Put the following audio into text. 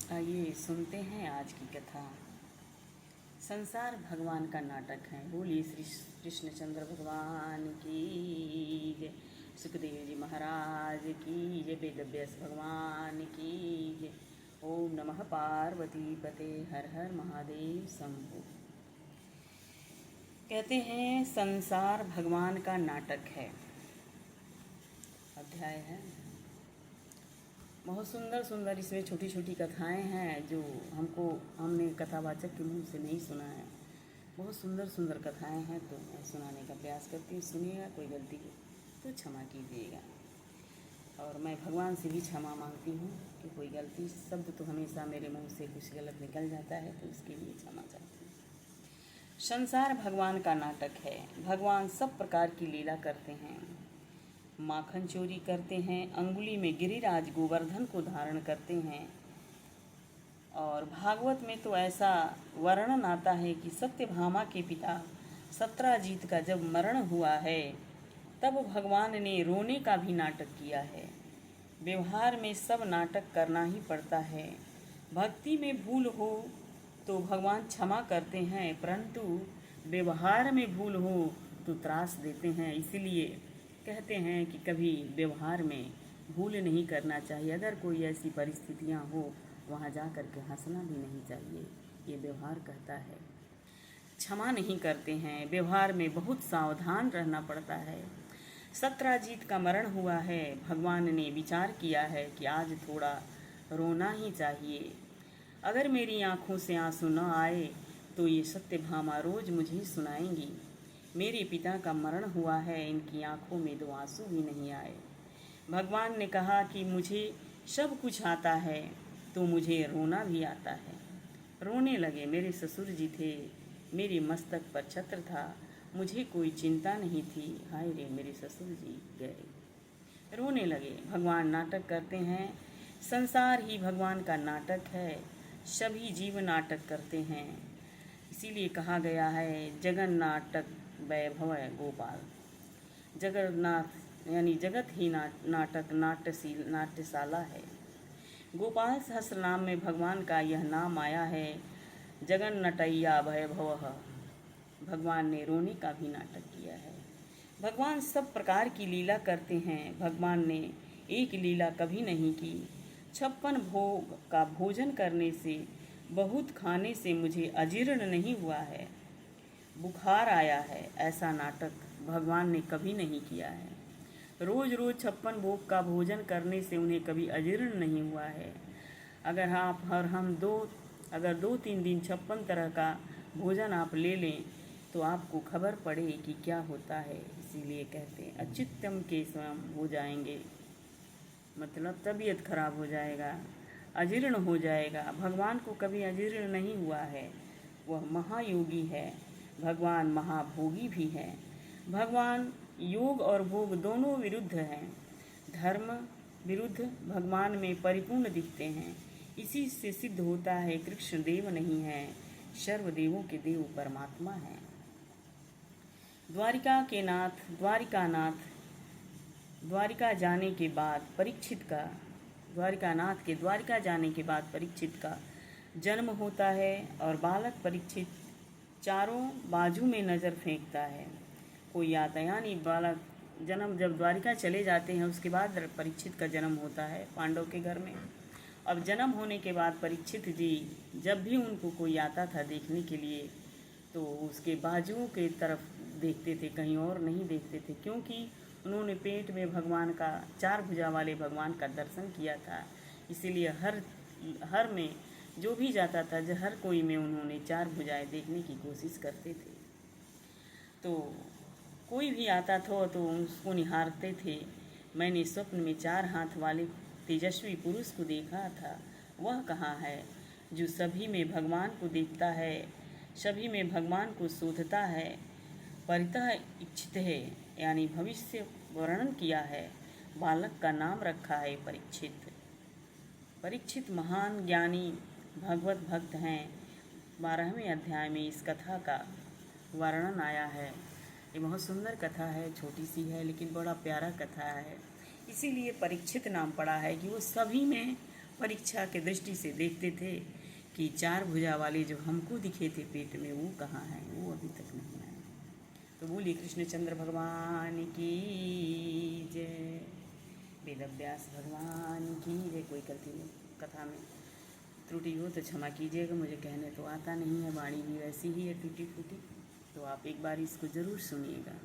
आइए सुनते हैं आज की कथा। संसार भगवान का नाटक है। बोलिए श्री कृष्णचंद्र भगवान की जय, सुखदेव जी महाराज की जय, वेदव्यास भगवान की जय। ओम नमः पार्वती पते, हर हर महादेव शंभु। कहते हैं संसार भगवान का नाटक है। अध्याय है बहुत सुंदर सुंदर। इसमें छोटी छोटी कथाएं हैं जो हमने कथावाचक के मुंह से नहीं सुना है। बहुत सुंदर सुंदर कथाएं हैं, तो मैं सुनाने का प्रयास करती हूँ। सुनिएगा, कोई गलती हो तो क्षमा कीजिएगा। और मैं भगवान से भी क्षमा मांगती हूँ कि कोई गलती शब्द तो हमेशा मेरे मुंह से कुछ गलत निकल जाता है, तो उसके लिए क्षमा चाहती हूँ। संसार भगवान का नाटक है। भगवान सब प्रकार की लीला करते हैं। माखन चोरी करते हैं, अंगुली में गिरिराज गोवर्धन को धारण करते हैं। और भागवत में तो ऐसा वर्णन आता है कि सत्यभामा के पिता सत्राजीत का जब मरण हुआ है, तब भगवान ने रोने का भी नाटक किया है। व्यवहार में सब नाटक करना ही पड़ता है। भक्ति में भूल हो तो भगवान क्षमा करते हैं, परंतु व्यवहार में भूल हो तो त्रास देते हैं। इसलिए कहते हैं कि कभी व्यवहार में भूल नहीं करना चाहिए। अगर कोई ऐसी परिस्थितियां हो, वहां जा कर के हंसना भी नहीं चाहिए, ये व्यवहार कहता है। क्षमा नहीं करते हैं, व्यवहार में बहुत सावधान रहना पड़ता है। सत्राजीत का मरण हुआ है, भगवान ने विचार किया है कि आज थोड़ा रोना ही चाहिए। अगर मेरी आंखों से आंसू न आए तो ये सत्यभामा रोज मुझे सुनाएंगी। मेरे पिता का मरण हुआ है, इनकी आंखों में दो आंसू भी नहीं आए। भगवान ने कहा कि मुझे सब कुछ आता है, तो मुझे रोना भी आता है। रोने लगे। मेरे ससुर जी थे, मेरे मस्तक पर छत्र था, मुझे कोई चिंता नहीं थी। हाय रे, मेरे ससुर जी गए। रोने लगे। भगवान नाटक करते हैं। संसार ही भगवान का नाटक है। सभी जीव नाटक करते हैं। इसीलिए कहा गया है जगन्नाटक वैभव गोपाल। जगन्नाथ यानी जगत ही नाटक नाट्यशाला है। गोपाल सहस्र नाम में भगवान का यह नाम आया है। जगन्नटैया वैभव। भगवान ने रोने का भी नाटक किया है। भगवान सब प्रकार की लीला करते हैं। भगवान ने एक लीला कभी नहीं की। 56 भोग का भोजन करने से, बहुत खाने से मुझे अजीर्ण नहीं हुआ है, बुखार आया है, ऐसा नाटक भगवान ने कभी नहीं किया है। रोज रोज 56 भोग का भोजन करने से उन्हें कभी अजीर्ण नहीं हुआ है। अगर 2-3 दिन 56 तरह का भोजन आप ले लें तो आपको खबर पड़े कि क्या होता है। इसीलिए कहते हैं अचित्यम के स्वयं हो जाएंगे, मतलब तबीयत खराब हो जाएगा, अजीर्ण हो जाएगा। भगवान को कभी अजीर्ण नहीं हुआ है। वह महायोगी है। भगवान महाभोगी भी है। भगवान योग और भोग दोनों विरुद्ध हैं। धर्म विरुद्ध भगवान में परिपूर्ण दिखते हैं। इसी से सिद्ध होता है कृष्ण देव नहीं है, सर्वदेवों के देव परमात्मा है। द्वारिका जाने के बाद परीक्षित का जन्म होता है और बालक परीक्षित चारों बाजू में नज़र फेंकता है। कोई आता, यानी बालक जन्म जब द्वारिका चले जाते हैं उसके बाद परीक्षित का जन्म होता है पांडव के घर में। अब जन्म होने के बाद परीक्षित जी जब भी उनको कोई आता था देखने के लिए, तो उसके बाजुओं के तरफ देखते थे, कहीं और नहीं देखते थे, क्योंकि उन्होंने पेट में भगवान का, 4 भुजा वाले भगवान का दर्शन किया था। इसीलिए हर में जो भी जाता था, हर कोई में उन्होंने 4 भुजाएं देखने की कोशिश करते थे। तो कोई भी आता था तो उसको निहारते थे। मैंने स्वप्न में 4 हाथ वाले तेजस्वी पुरुष को देखा था। वह कहाँ है जो सभी में भगवान को देखता है, सभी में भगवान को शोधता है, परितः इच्छित है, यानी भविष्य वर्णन किया है। बालक का नाम रखा है परीक्षित। परीक्षित महान ज्ञानी भगवत भक्त हैं। 12वें अध्याय में इस कथा का वर्णन आया है। ये बहुत सुंदर कथा है, छोटी सी है लेकिन बड़ा प्यारा कथा है। इसीलिए परीक्षित नाम पड़ा है कि वो सभी में परीक्षा के दृष्टि से देखते थे कि 4 भुजा वाले जो हमको दिखे थे पेट में वो कहाँ हैं, वो अभी तक नहीं आए। तो बोलिए कृष्णचंद्र भगवान की जय, वेदव्यास भगवान की जय। कोई गलती नहीं, कथा में त्रुटि हो तो क्षमा कीजिएगा, मुझे कहने तो आता नहीं है, वाणी भी वैसी ही है टूटी फूटी। तो आप एक बार इसको ज़रूर सुनिएगा।